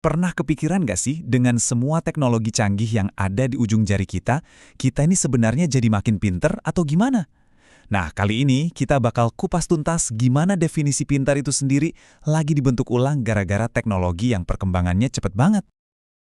Pernah kepikiran nggak sih dengan semua teknologi canggih yang ada di ujung jari kita ini sebenarnya jadi makin pinter atau gimana? Nah, kali ini kita bakal kupas tuntas gimana definisi pintar itu sendiri lagi dibentuk ulang gara-gara teknologi yang perkembangannya cepet banget.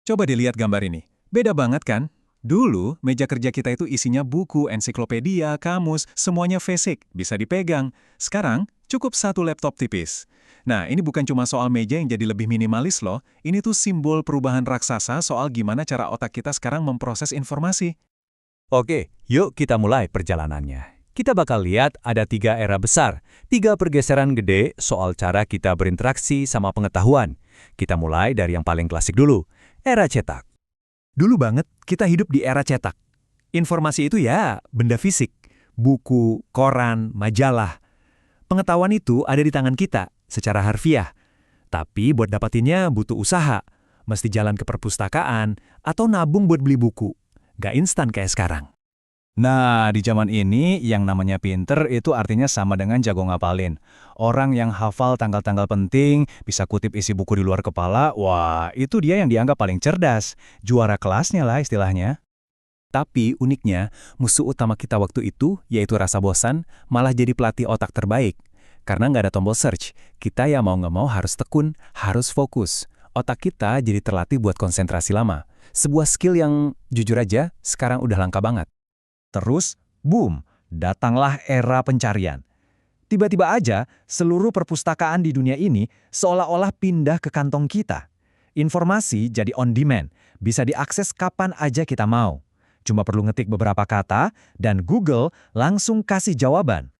Coba dilihat gambar ini. Beda banget kan? Dulu, meja kerja kita itu isinya buku, ensiklopedia, kamus, semuanya basic, bisa dipegang. Sekarang, cukup satu laptop tipis. Nah, ini bukan cuma soal meja yang jadi lebih minimalis loh. Ini tuh simbol perubahan raksasa soal gimana cara otak kita sekarang memproses informasi. Oke, yuk kita mulai perjalanannya. Kita bakal lihat ada 3 era besar, 3 pergeseran gede soal cara kita berinteraksi sama pengetahuan. Kita mulai dari yang paling klasik dulu, era cetak. Dulu banget kita hidup di era cetak. Informasi itu ya benda fisik, buku, koran, majalah. Pengetahuan itu ada di tangan kita secara harfiah. Tapi buat dapatinnya butuh usaha, mesti jalan ke perpustakaan atau nabung buat beli buku. Gak instan kayak sekarang. Nah, di zaman ini yang namanya pinter itu artinya sama dengan jago ngapalin. Orang yang hafal tanggal-tanggal penting, bisa kutip isi buku di luar kepala, wah itu dia yang dianggap paling cerdas. Juara kelasnya lah istilahnya. Tapi uniknya, musuh utama kita waktu itu, yaitu rasa bosan, malah jadi pelatih otak terbaik. Karena nggak ada tombol search, kita ya mau nggak mau harus tekun, harus fokus. Otak kita jadi terlatih buat konsentrasi lama. Sebuah skill yang, jujur aja, sekarang udah langka banget. Terus, boom, datanglah era pencarian. Tiba-tiba aja, seluruh perpustakaan di dunia ini seolah-olah pindah ke kantong kita. Informasi jadi on demand, bisa diakses kapan aja kita mau. Cuma perlu ngetik beberapa kata, dan Google langsung kasih jawaban.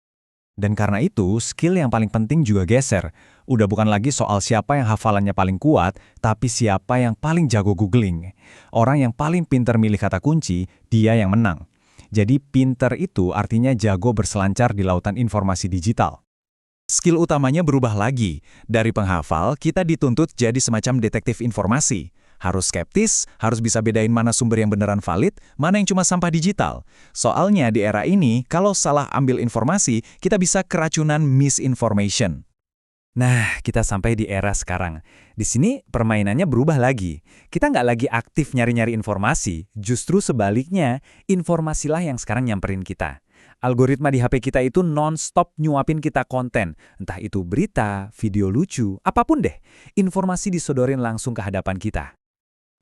Dan karena itu, skill yang paling penting juga geser. Udah bukan lagi soal siapa yang hafalannya paling kuat, tapi siapa yang paling jago googling. Orang yang paling pinter milih kata kunci, dia yang menang. Jadi pinter itu artinya jago berselancar di lautan informasi digital. Skill utamanya berubah lagi. Dari penghafal, kita dituntut jadi semacam detektif informasi. Harus skeptis, harus bisa bedain mana sumber yang beneran valid, mana yang cuma sampah digital. Soalnya di era ini, kalau salah ambil informasi, kita bisa keracunan misinformation. Nah, kita sampai di era sekarang. Di sini permainannya berubah lagi. Kita nggak lagi aktif nyari-nyari informasi, justru sebaliknya, informasilah yang sekarang nyamperin kita. Algoritma di HP kita itu non-stop nyuapin kita konten, entah itu berita, video lucu, apapun deh. Informasi disodorin langsung ke hadapan kita.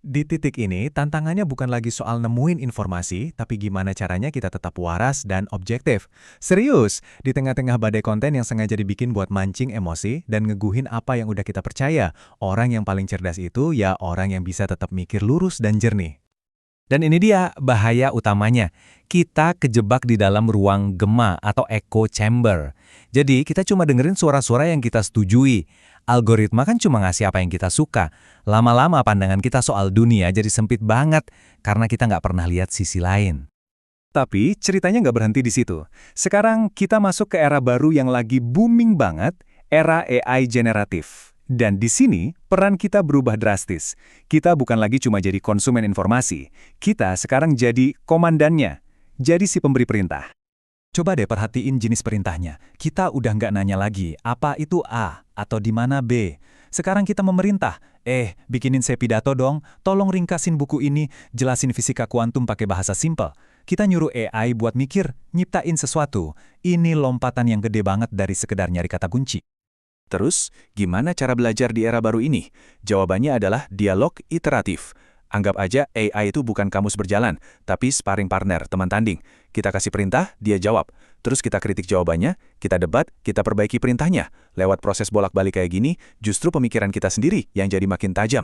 Di titik ini, tantangannya bukan lagi soal nemuin informasi, tapi gimana caranya kita tetap waras dan objektif. Serius, di tengah-tengah badai konten yang sengaja dibikin buat mancing emosi dan ngeguhin apa yang udah kita percaya, orang yang paling cerdas itu ya orang yang bisa tetap mikir lurus dan jernih. Dan ini dia bahaya utamanya. Kita kejebak di dalam ruang gema atau echo chamber. Jadi kita cuma dengerin suara-suara yang kita setujui. Algoritma kan cuma ngasih apa yang kita suka. Lama-lama pandangan kita soal dunia jadi sempit banget karena kita nggak pernah lihat sisi lain. Tapi ceritanya nggak berhenti di situ. Sekarang kita masuk ke era baru yang lagi booming banget, era AI generatif. Dan di sini peran kita berubah drastis. Kita bukan lagi cuma jadi konsumen informasi. Kita sekarang jadi komandannya, jadi si pemberi perintah. Coba deh perhatiin jenis perintahnya. Kita udah nggak nanya lagi, apa itu A atau di mana B. Sekarang kita memerintah, bikinin saya pidato dong, tolong ringkasin buku ini, jelasin fisika kuantum pakai bahasa simpel. Kita nyuruh AI buat mikir, nyiptain sesuatu. Ini lompatan yang gede banget dari sekedar nyari kata kunci. Terus, gimana cara belajar di era baru ini? Jawabannya adalah dialog iteratif. Anggap aja AI itu bukan kamus berjalan, tapi sparring partner, teman tanding. Kita kasih perintah, dia jawab. Terus kita kritik jawabannya, kita debat, kita perbaiki perintahnya. Lewat proses bolak-balik kayak gini, justru pemikiran kita sendiri yang jadi makin tajam.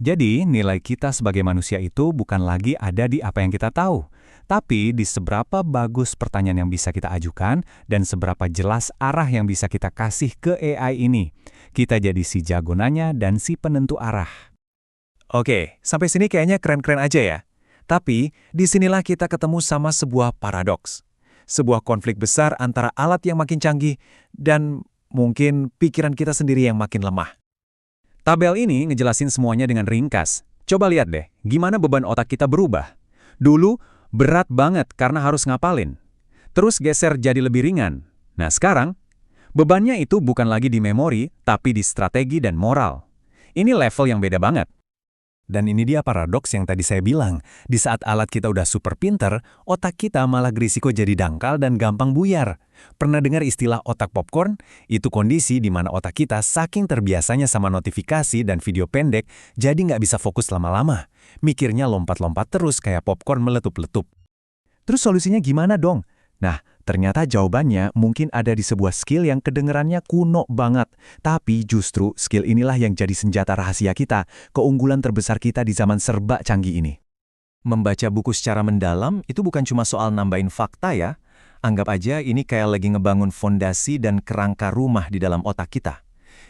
Jadi, nilai kita sebagai manusia itu bukan lagi ada di apa yang kita tahu, tapi di seberapa bagus pertanyaan yang bisa kita ajukan dan seberapa jelas arah yang bisa kita kasih ke AI ini. Kita jadi si jago nanya dan si penentu arah. Oke, sampai sini kayaknya keren-keren aja ya. Tapi, disinilah kita ketemu sama sebuah paradoks. Sebuah konflik besar antara alat yang makin canggih dan mungkin pikiran kita sendiri yang makin lemah. Tabel ini ngejelasin semuanya dengan ringkas. Coba lihat deh, gimana beban otak kita berubah. Dulu, berat banget karena harus ngapalin. Terus geser jadi lebih ringan. Nah sekarang, bebannya itu bukan lagi di memori, tapi di strategi dan moral. Ini level yang beda banget. Dan ini dia paradoks yang tadi saya bilang. Di saat alat kita udah super pinter, otak kita malah berisiko jadi dangkal dan gampang buyar. Pernah dengar istilah otak popcorn? Itu kondisi di mana otak kita saking terbiasanya sama notifikasi dan video pendek, jadi nggak bisa fokus lama-lama. Mikirnya lompat-lompat terus kayak popcorn meletup-letup. Terus solusinya gimana dong? Nah, ternyata jawabannya mungkin ada di sebuah skill yang kedengerannya kuno banget. Tapi justru skill inilah yang jadi senjata rahasia kita, keunggulan terbesar kita di zaman serba canggih ini. Membaca buku secara mendalam itu bukan cuma soal nambahin fakta ya. Anggap aja ini kayak lagi ngebangun fondasi dan kerangka rumah di dalam otak kita.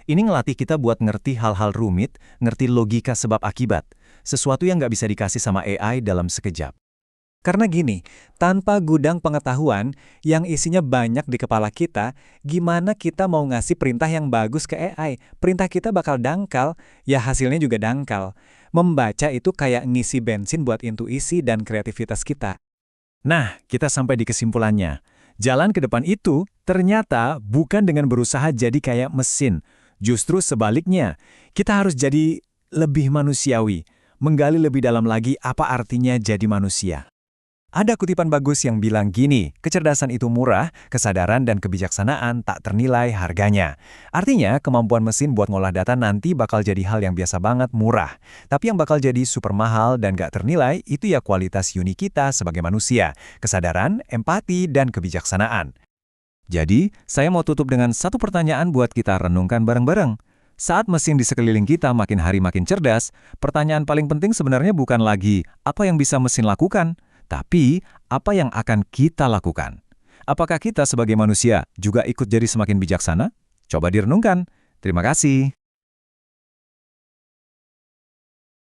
Ini ngelatih kita buat ngerti hal-hal rumit, ngerti logika sebab akibat. Sesuatu yang nggak bisa dikasih sama AI dalam sekejap. Karena gini, tanpa gudang pengetahuan yang isinya banyak di kepala kita, gimana kita mau ngasih perintah yang bagus ke AI? Perintah kita bakal dangkal, ya hasilnya juga dangkal. Membaca itu kayak ngisi bensin buat intuisi dan kreativitas kita. Nah, kita sampai di kesimpulannya. Jalan ke depan itu ternyata bukan dengan berusaha jadi kayak mesin. Justru sebaliknya, kita harus jadi lebih manusiawi, menggali lebih dalam lagi apa artinya jadi manusia. Ada kutipan bagus yang bilang gini, kecerdasan itu murah, kesadaran dan kebijaksanaan tak ternilai harganya. Artinya, kemampuan mesin buat ngolah data nanti bakal jadi hal yang biasa banget murah. Tapi yang bakal jadi super mahal dan gak ternilai, itu ya kualitas unik kita sebagai manusia, kesadaran, empati, dan kebijaksanaan. Jadi, saya mau tutup dengan satu pertanyaan buat kita renungkan bareng-bareng. Saat mesin di sekeliling kita makin hari makin cerdas, pertanyaan paling penting sebenarnya bukan lagi apa yang bisa mesin lakukan, tapi apa yang akan kita lakukan. Apakah kita sebagai manusia juga ikut jadi semakin bijaksana? Coba direnungkan. Terima kasih.